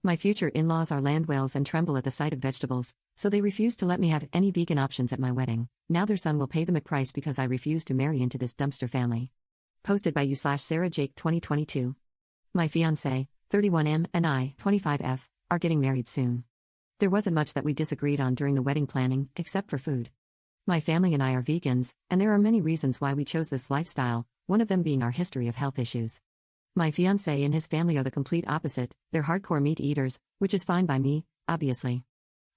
My future in-laws are landwhales and tremble at the sight of vegetables, so they refuse to let me have any vegan options at my wedding. Now their son will pay them a price because I refuse to marry into this dumpster family. Posted by you/Sarah Jake 2022. My fiancé, 31M, and I, 25F, are getting married soon. There wasn't much that we disagreed on during the wedding planning, except for food. My family and I are vegans, and there are many reasons why we chose this lifestyle, one of them being our history of health issues. My fiancé and his family are the complete opposite, they're hardcore meat eaters, which is fine by me, obviously.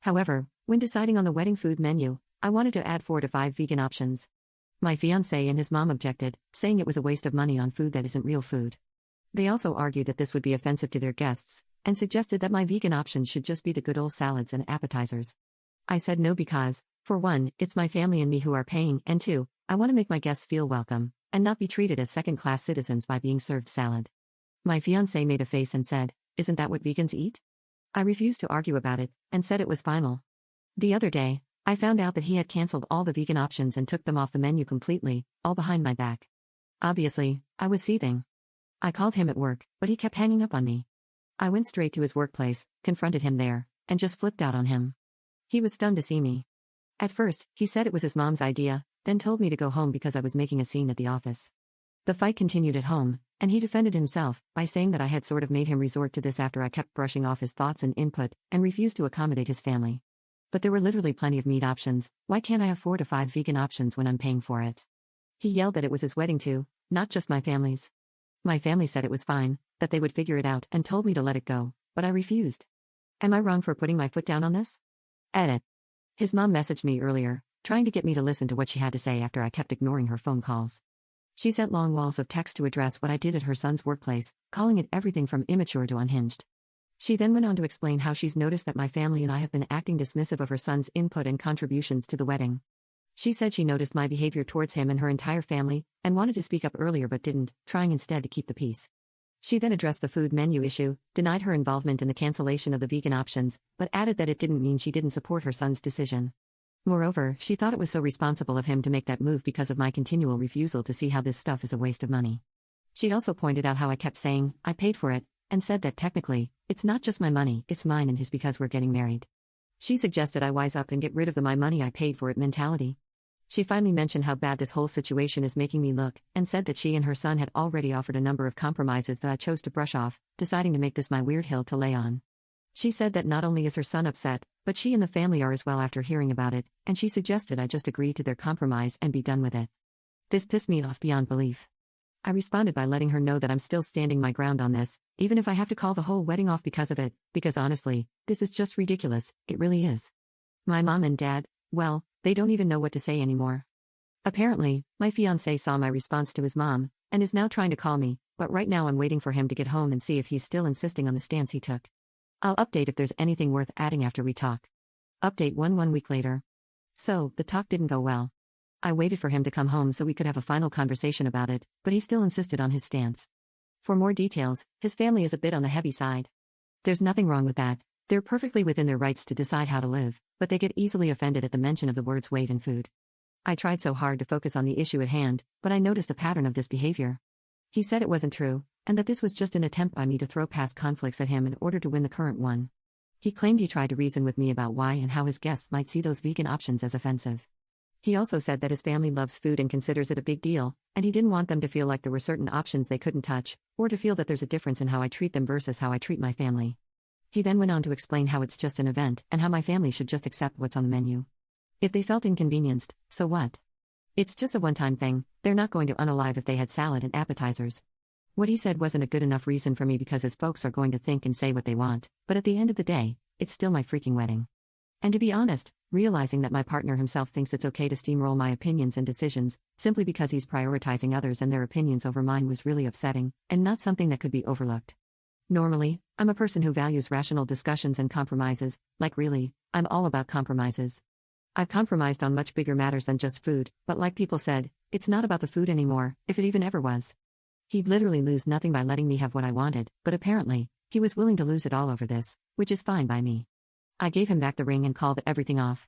However, when deciding on the wedding food menu, I wanted to add 4 to 5 vegan options. My fiancé and his mom objected, saying it was a waste of money on food that isn't real food. They also argued that this would be offensive to their guests, and suggested that my vegan options should just be the good old salads and appetizers. I said no because, for one, it's my family and me who are paying, and 2, I want to make my guests feel welcome, and not be treated as second-class citizens by being served salad. My fiancé made a face and said, "Isn't that what vegans eat?" I refused to argue about it, and said it was final. The other day, I found out that he had cancelled all the vegan options and took them off the menu completely, all behind my back. Obviously, I was seething. I called him at work, but he kept hanging up on me. I went straight to his workplace, confronted him there, and just flipped out on him. He was stunned to see me. At first, he said it was his mom's idea, then told me to go home because I was making a scene at the office. The fight continued at home, and he defended himself by saying that I had sort of made him resort to this after I kept brushing off his thoughts and input, and refused to accommodate his family. But there were literally plenty of meat options, why can't I have 4 to 5 vegan options when I'm paying for it? He yelled that it was his wedding too, not just my family's. My family said it was fine, that they would figure it out and told me to let it go, but I refused. Am I wrong for putting my foot down on this? Edit. His mom messaged me earlier, trying to get me to listen to what she had to say after I kept ignoring her phone calls. She sent long walls of text to address what I did at her son's workplace, calling it everything from immature to unhinged. She then went on to explain how she's noticed that my family and I have been acting dismissive of her son's input and contributions to the wedding. She said she noticed my behavior towards him and her entire family, and wanted to speak up earlier but didn't, trying instead to keep the peace. She then addressed the food menu issue, denied her involvement in the cancellation of the vegan options, but added that it didn't mean she didn't support her son's decision. Moreover, she thought it was so responsible of him to make that move because of my continual refusal to see how this stuff is a waste of money. She also pointed out how I kept saying, I paid for it, and said that technically, it's not just my money, it's mine and his because we're getting married. She suggested I wise up and get rid of the my money I paid for it mentality. She finally mentioned how bad this whole situation is making me look, and said that she and her son had already offered a number of compromises that I chose to brush off, deciding to make this my weird hill to lay on. She said that not only is her son upset, but she and the family are as well after hearing about it, and she suggested I just agree to their compromise and be done with it. This pissed me off beyond belief. I responded by letting her know that I'm still standing my ground on this, even if I have to call the whole wedding off because of it, because honestly, this is just ridiculous, it really is. My mom and dad, well, they don't even know what to say anymore. Apparently, my fiancé saw my response to his mom, and is now trying to call me, but right now I'm waiting for him to get home and see if he's still insisting on the stance he took. I'll update if there's anything worth adding after we talk. Update 1 week later. So, the talk didn't go well. I waited for him to come home so we could have a final conversation about it, but he still insisted on his stance. For more details, his family is a bit on the heavy side. There's nothing wrong with that, they're perfectly within their rights to decide how to live, but they get easily offended at the mention of the words weight and food. I tried so hard to focus on the issue at hand, but I noticed a pattern of this behavior. He said it wasn't true, and that this was just an attempt by me to throw past conflicts at him in order to win the current one. He claimed he tried to reason with me about why and how his guests might see those vegan options as offensive. He also said that his family loves food and considers it a big deal, and he didn't want them to feel like there were certain options they couldn't touch, or to feel that there's a difference in how I treat them versus how I treat my family. He then went on to explain how it's just an event and how my family should just accept what's on the menu. If they felt inconvenienced, so what? It's just a one-time thing, they're not going to unalive if they had salad and appetizers. What he said wasn't a good enough reason for me because his folks are going to think and say what they want, but at the end of the day, it's still my freaking wedding. And to be honest, realizing that my partner himself thinks it's okay to steamroll my opinions and decisions, simply because he's prioritizing others and their opinions over mine was really upsetting, and not something that could be overlooked. Normally, I'm a person who values rational discussions and compromises, like really, I'm all about compromises. I've compromised on much bigger matters than just food, but like people said, it's not about the food anymore, if it even ever was. He'd literally lose nothing by letting me have what I wanted, but apparently, he was willing to lose it all over this, which is fine by me. I gave him back the ring and called everything off.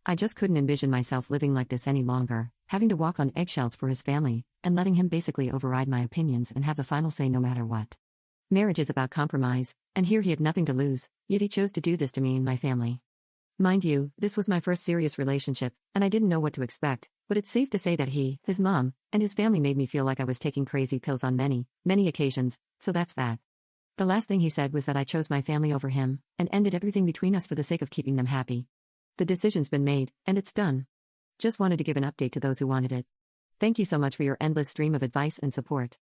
I just couldn't envision myself living like this any longer, having to walk on eggshells for his family, and letting him basically override my opinions and have the final say no matter what. Marriage is about compromise, and here he had nothing to lose, yet he chose to do this to me and my family. Mind you, this was my first serious relationship, and I didn't know what to expect, but it's safe to say that he, his mom, and his family made me feel like I was taking crazy pills on many, many occasions, so that's that. The last thing he said was that I chose my family over him, and ended everything between us for the sake of keeping them happy. The decision's been made, and it's done. Just wanted to give an update to those who wanted it. Thank you so much for your endless stream of advice and support.